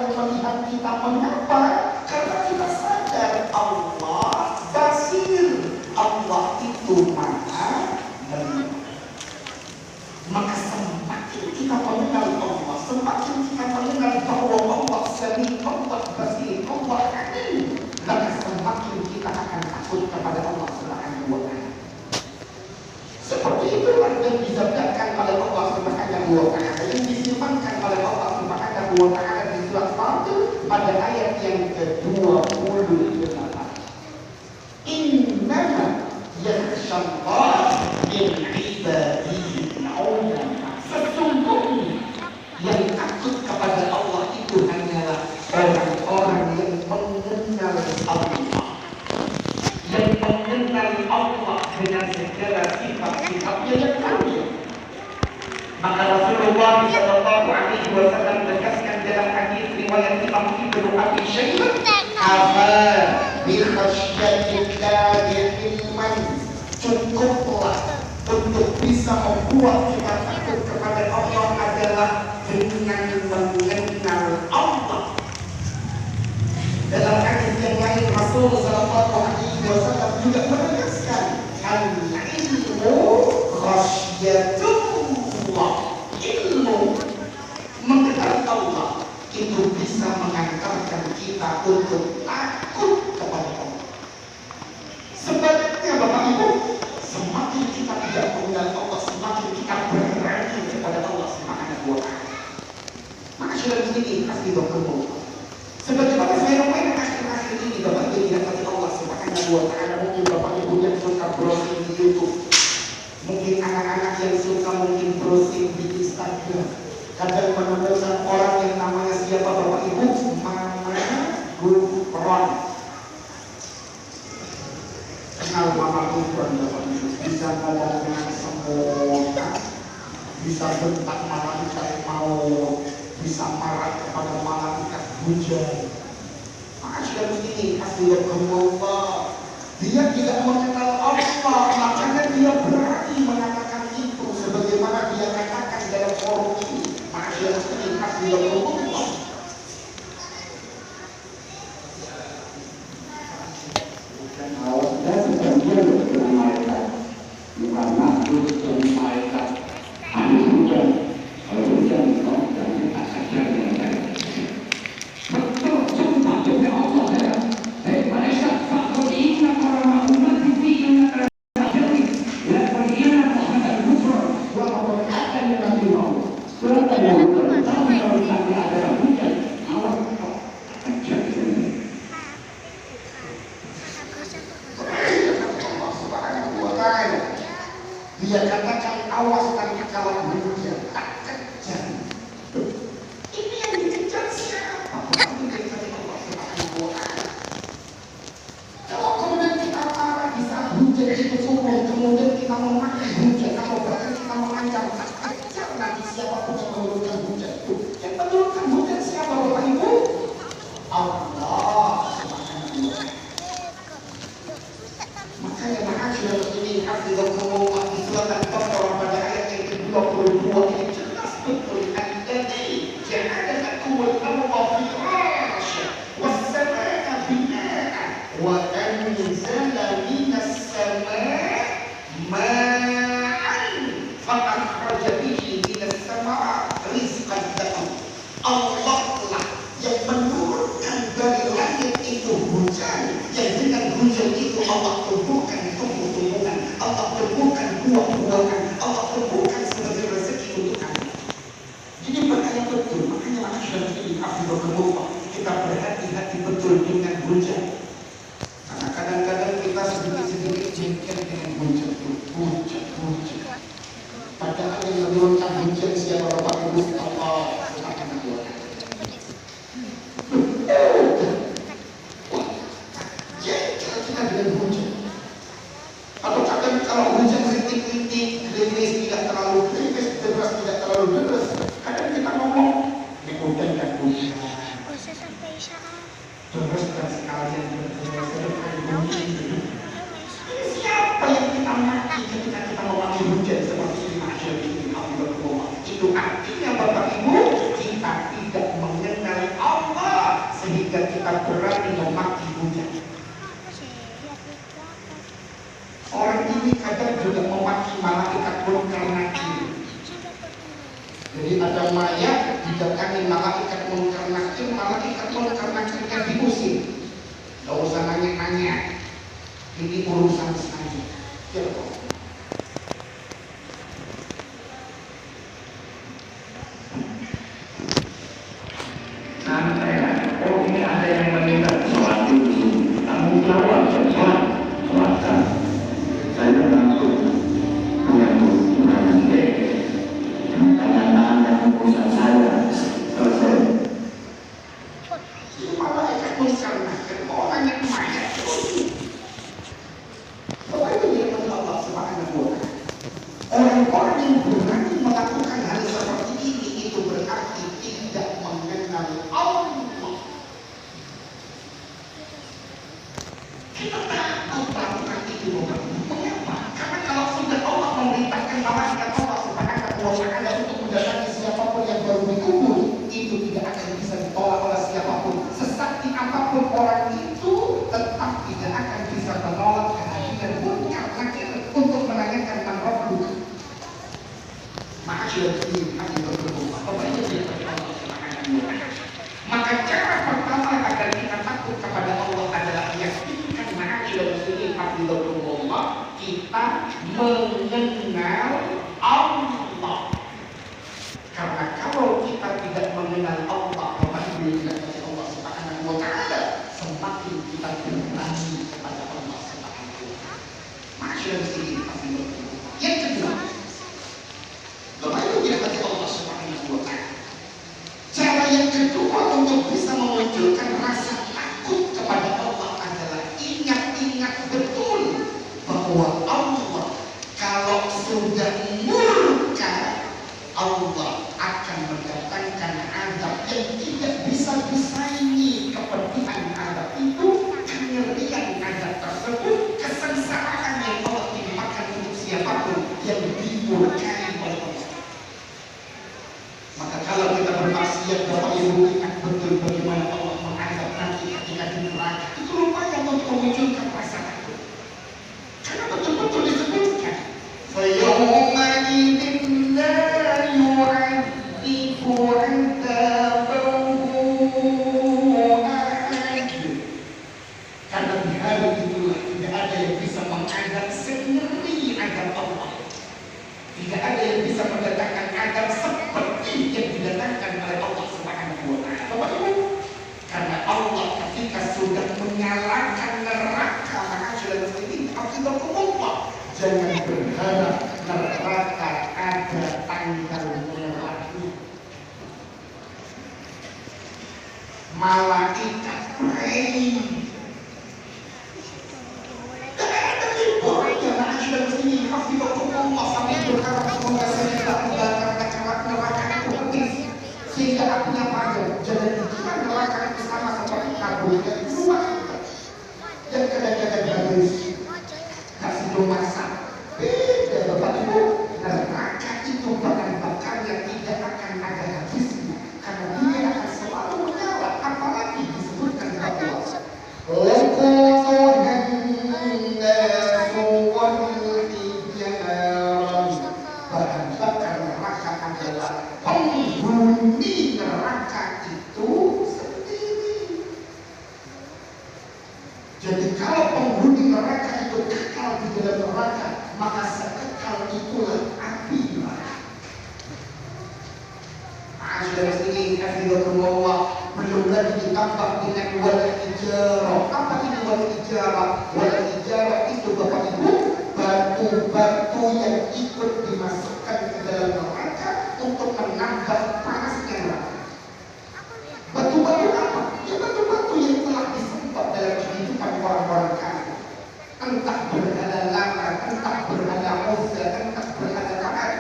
yang melihat kita mengapa? Karena kita sadar Allah basir, Allah itu maha melihat. Maka semakin kita mengenal Allah, semakin kita mengenal bahwa Allah sami, Allah basir, Allah alim, maka semakin kita akan takut kepada Allah Subhanahu wa Ta'ala. Seperti itulah yang disabdakan oleh Allah Subhanahu wa Ta'ala, yang difirmankan oleh Allah Subhanahu wa Ta'ala di surat Fatir pada ayat yang ke-28. Innama yakhshallah min ibadihi ulama. Sesungguhnya yang takut kepada Allah itu hanyalah orang-orang yang mengenal Allah, yang mengenal Allah dengan segala sifat-sifatnya yang mulia. Maka Rasulullah sallallahu alaihi wasallam tegaskan dalam hadis riwayat Imam Ibnu Abi Syaibah, "Afa bi khasyatillahi ilman." Cukuplah untuk bisa membuat kita takut kepada Allah adalah dengan mengenal Allah. Dalam hadis yang lain Rasulullah sallallahu alaihi wasallam juga menegaskan, "Al-ilmu khasyatullah." Ilmu mengenal Allah itu bisa mengantarkan kita untuk takut kepada Allah. Sebaliknya Bapak Ibu, semakin kita tidak mengenal Allah, semakin kita berani kepada Allah Subhanahu wa Ta'ala. Maka sudah begini pasti berkumpul. Sebagaimana fenomena akhir-akhir ini Bapak Ibu tidak mati Allah Subhanahu wa Ta'ala. Mungkin Bapak Ibu yang suka browsing di YouTube, mungkin anak-anak yang suka mungkin browsing di Instagram, kadang menemukan orang yang namanya siapa Bapak Ibu? Mama Gufron. Kenal Mama Gufron Bapak Ibu? Bisa ngomong dengan semua, bisa bentak malaikat maut, bisa marah kepada malaikat hujan. Maka sudah begini pasti Allah. Dia tidak mengenal Allah, makanya dia berani mengatakan itu, sebagaimana dia katakan dalam forum ini. Maka sudah begini pasti Allah. Dan sebagian dari malaikat, bukan makhluk dari malaikat, hanya hujan. Kalau hujan itu dan kita saja yang baik. Betul, sumpah demi Allah ya. Malaikat fakir ini orang umat ini yang terjadi. Ya, bagaimana Muhammad Gufron, walaupun akan dikasih mau, berapa yang tapi kalau sampai ada hujan, awal akan jadi. Dia katakan awas nanti kalau hujan tak kejar. Ini yang dikejar siapa? Ini dikejar Allah Subhanahu wa Ta'ala. Kalau kemudian kita marah di saat hujan itu turun, kemudian kita memakai hujan, atau bahkan kita mengancam tak kejar nanti siapapun yang menurunkan hujan itu. Yang menurunkan hujan siapa Bapak Ibu? Allah Subhanahu wa Ta'ala. Makanya ma'asyar ini hafizahumullah di surat Al-Baqarah pada ayat yang ke-22 ini jelas betul, alladzi ja'ala lakumul arda firasyan was-samaa'a binaa'an wa anzala minas samaa'i ma'an fa akhraja bihi minas samaa'i rizqan lakum. Allah lah yang menurunkan dari langit itu hujan, yang dengan hujan itu Allah tumbuhkan tumbuh-tumbuhan, Allah tumbuhkan buah-buahan, Allah tumbuhkan sebagai rezeki untuk kami. Jadi berkaya betul, makanya masyarakat ini afidhahumullah, kita berhati-hati betul dengan hujan. Karena kadang-kadang kita sedikit-sedikit jengkel dengan hujan itu, hujan. Padahal yang menurunkan hujan siapa Bapak Ibu? Allah Subhanahu wa Ta'ala. Jengkel kita dengan hujan. Atau kadang kalau hujan rintik-rintik, gerimis tidak terlalu gerimis, deras tidak terlalu deras, kadang kita ngomong, ini hujan dan hujan. Terus dan sekalian siapa yang kita mati ketika kita memakai hujan seperti ini? Masyarakat ini, itu artinya Bapak Ibu, kita tidak mengenal Allah. Maya didatangi malaikat Munkar Nakir, malaikat Munkar Nakirnya diusir. Gak usah nanya-nanya, ini urusan saya. Ya Allah. Santai lah. Oh, ini ada yang meninggal. Sholat dulu. Tanggung jawab. Sholat. Saya langsung menyambut nanti. Tanya-tanya yang urusan saya selesai. Ini malaikat Munkar Nakir orang yang mayat. Bapak itu dirahmati Allah Subhanahu wa Ta'ala. Orang-orang yang berani melakukan hal seperti ini itu berarti tidak mengenal Allah. Kita takut melakukan itu. Mengapa? Karena kalau sudah Allah memerintahkan malaikat Allah Subhanahu wa Ta'ala untuk mendatangi siapapun yang baru dikubur, itu tidak akan bisa ditolak oleh siapapun. Sesakti apapun orang itu tetap tidak akan bisa menolak kehadiran Munkar Nakir untuk menanyakan man rabbuka. Maka cara pertama agar kita takut kepada Allah adalah yakinkan kita mengenal Allah. Karena kalau kita tidak mengenal Allah, Allah Subhanahu wa Ta'ala, semakin kita berani kepada Allah Subhanahu wa Ta'ala. Yang kedua, Bapak Ibu dirahmati Allah Subhanahu wa Ta'ala. Cara yang kedua untuk bisa memunculkan rasa takut kepada Allah adalah ingat-ingat betul bahwa Allah kalau sudah murka, Allah akan mendatangkan azab yang tidak bisa disaingi. Kepedihan azab itu, kengerian azab tersebut, kesengsaraan yang Allah timpakan untuk siapapun yang dimurkai oleh Allah. Maka kalau kita bermaksiat, Bapak Ibu ingat betul bagaimana Allah mengazab nanti ketika di neraka. Itu lumayan untuk memunculkan rasa takut. Karena betul-betul disebutkan, فَيَوْمَئِذٍ لَا يُعَذِّبُ عَذَابَهُ أَحَدٌ. Karena di hari itulah tidak ada yang bisa mengazab sendiri azab Allah. Tidak ada yang bisa mendatangkan azab seperti yang didatangkan oleh Allah Subhanahu wa Ta'ala. Bapak Ibu, karena Allah ketika sudah menyalakan neraka, maka sudah muslimin Allah, jangan berharap neraka ada tanggal menyerahnya. Malaikat pray. Ada liburnya, maka sudah muslimin Allah sampai berharap semoga saja tak membakar neraka itu habis sehingga apinya padam. Jangan dikira neraka itu sama seperti kabel dari rumah kita yang kadang-kadang habis kasih masak. Beda Bapak Ibu, neraka itu bakar yang tidak akan ada habisnya karena dia akan selalu menyala. Apalagi disebutkan bahwa bahan bakar neraka adalah penghuni neraka itu sendiri. Jadi kalau penghuni neraka itu kekal di dalam neraka, maka sekekal itulah api neraka. Sudah sini Allah belum lagi ditambah dengan wal ijarah. Apa ini wal ijarah? Wal ijarah itu Bapak Ibu, batu-batu yang ikut dimasukkan ke dalam neraka untuk menambah panasnya neraka. Batu-batu apa? Ya batu-batu yang telah disempat dalam kehidupan orang-orang kafir. Entah berhala Lata, entah berhala Uzza, entah berhala Ma'ad.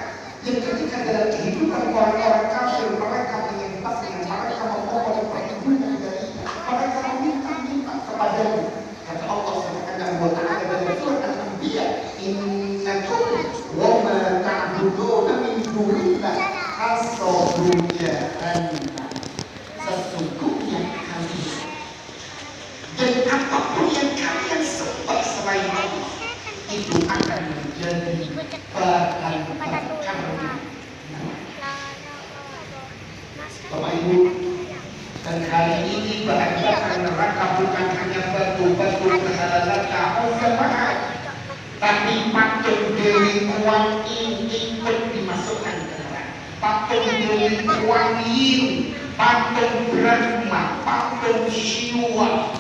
Yang ketika dalam kehidupan orang-orang kafir, mereka menyembahnya, mereka memohon perlindungan darinya, mereka meminta kepadanya. Kata Allah Subhanahu wa Ta'ala dalam surat Al-Anbiya, innakum wa ma ta'buduna min dunillah hasabunya Bapak Ibu, dan kali ini bahan bakar neraka bukan hanya batu-batu berhalala jemaah, tapi patung Dewi Kuan Yin ikut dimasukkan ke neraka. Patung Dewi Kuan Yin, patung Brahma, patung Shiva,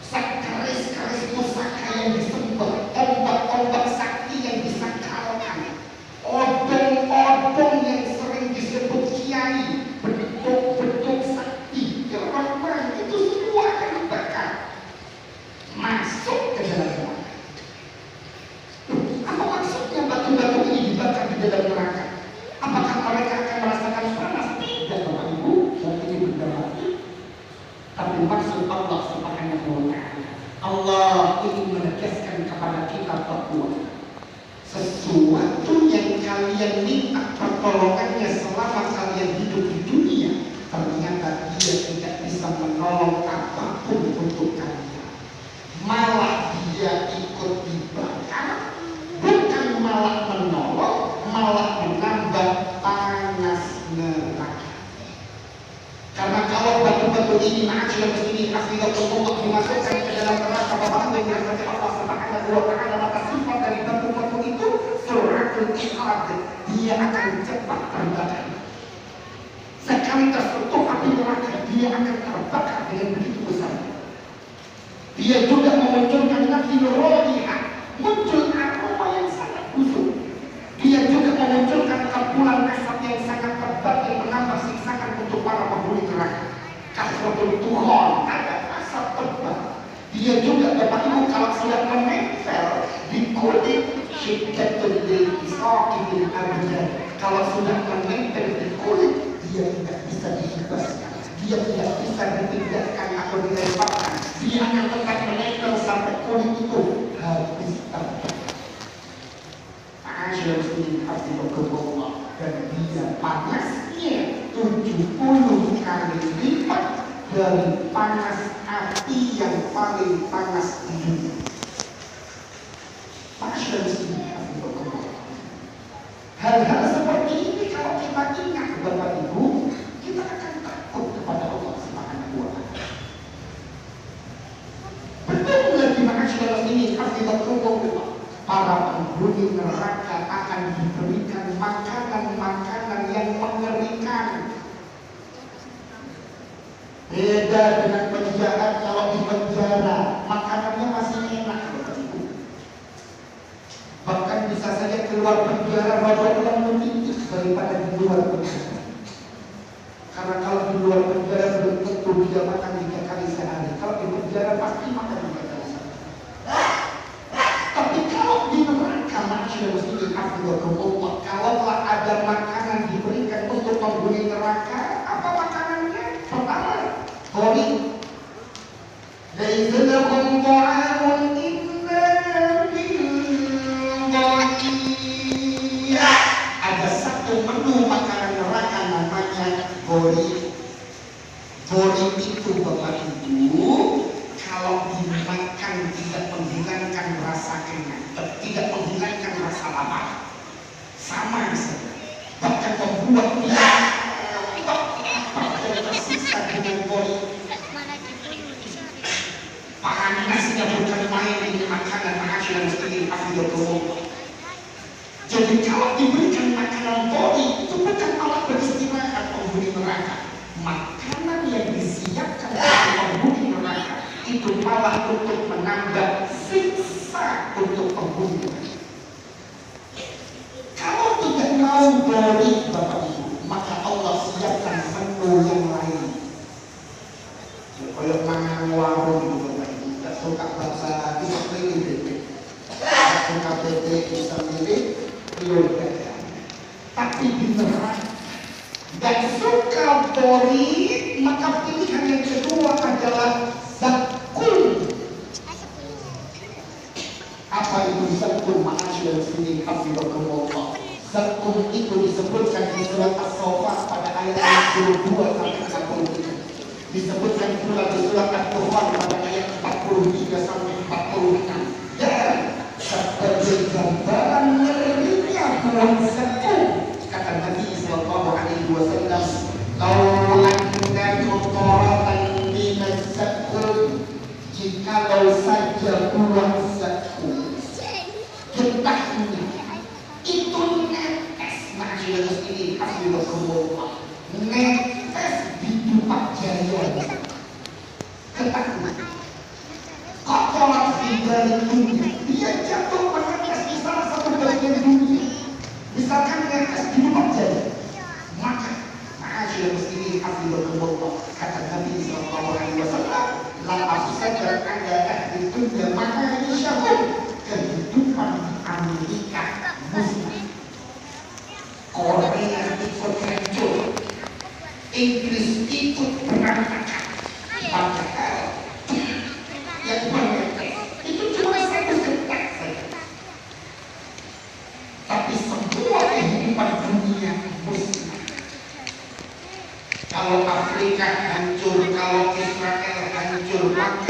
keris-keris pusaka yang disembah, ombak-ombak sakti yang disakralkan, odong-odong yang sering disebut kiai, bentuk-bentuk sakti, Rahman, itu semua akan dibakar, masuk ke dalam neraka. Apa maksudnya batu-batu ini dibakar di dalam neraka? Apakah mereka akan merasakan panas? Tidak, Bapak Ibu, dan ini benda mati. Tapi maksud Allah Subhanahu wa ta'ala, Allah ingin menegaskan kepada kita bahwa sesuatu yang kalian minta pertolongannya selama kalian hidup di dunia, ternyata dia tidak bisa menolong apapun untuk kalian. Malah dia ikut dibakar, bukan malah menolong, malah menambah panas neraka. Karena kalau batu-batu ini ma'asyil muslimin Allah dimasukkan ke dalam neraka, Bapak Ibu yang dirahmati Allah Subhanahu wa ta'ala, maka sifat dari batu-batu itu suratul iqad, dia akan cepat terbakar. Sekali tersentuh api neraka, dia akan terbakar dengan begitu besar. Dia juga memunculkan nafi rohiha, muncul aroma yang sangat busuk. Dia juga memunculkan kepulan asap yang sangat tebal yang menambah siksaan untuk para penghuni neraka. Kasratul tuhon, ada asap tebal. Dia juga, Bapak Ibu, kalau sudah menempel di kulit, syiddatul isaqi bil abdan. Kalau sudah menempel di kulit, dia tidak bisa dihibaskan, dia tidak bisa dipindahkan atau dilemparkan. Dia akan tetap menempel sampai kulit itu habis terbakar. Dan dia panasnya 70 kali lipat dari panas api yang paling panas di dunia. Hal-hal seperti ini kalau kita ingat, Bapak Ibu, kita akan takut kepada Allah Subhanahu wa ta'ala. Betul lagi masyarakat ini pasti berkumpul. Para penghuni neraka akan diberikan makanan-makanan yang mengerikan. Beda dengan penjahat, kalau di penjara makanannya masih enak, Bapak Ibu. Bahkan bisa saja keluar penjara bawa uang lebih daripada di luar penjara. Karena kalau di luar penjara belum tentu dia makan 3 kali sehari. Kalau di penjara pasti makan 3 kali sehari. Tapi kalau di neraka, masyarakat muslimin Allah, kalaulah ada makanan diberikan untuk penghuni neraka, apa makanannya? Pertama, hori. Laisa lahum ta'amun illa min dhariyah. Ada satu menu makanan neraka namanya hori. Hori itu, Bapak Ibu, kalau dimakan tidak menghilangkan rasa kenyang, tidak menghilangkan rasa lapar, sama saja, bahkan membuat dia tersisa dengan bodi. Panasnya bukan main ini makanan masyarakat muslimin afidullah. Jadi kalau diberikan makanan bodi itu bukan alat beristirahat penghuni neraka. Makanan yang disiapkan oleh penghuni neraka itu malah untuk menambah siksa untuk penghuni neraka. Kalau tidak mau beri, Bapak Ibu, maka Allah siapkan menu yang lain. Kalau mangan warung, Bapak Ibu, tidak suka bahasa bisa pilih bebek, tidak suka bebek bisa milih telur dadar. Tapi di neraka dan suka beri, maka pilihan yang kedua adalah zakum. Apa itu zakum? Ma'asyil muslimin hafizakumullah. Zakum itu disebutkan di surat As-Saffat pada ayat 22 sampai 63. Disebutkan pula di surat At-Dukhan pada ayat 43 sampai 46. Dan sebagai gambaran ngerinya buah zakum, kata Nabi sallallahu alaihi wasallam, ma'asyiral muslimin hafizakumullah. Kata Nabi sallallahu alaihi wasallam, la afsadar ala ahli dunya ma'asyahum. Kehidupan di Amerika musnah, Korea ikut hancur, Inggris ikut berantakan. Padahal yang berantakan itu cuma satu detak saja, tapi semua kehidupan dunia musnah. Kalau Afrika hancur, kalau Israel hancur, maka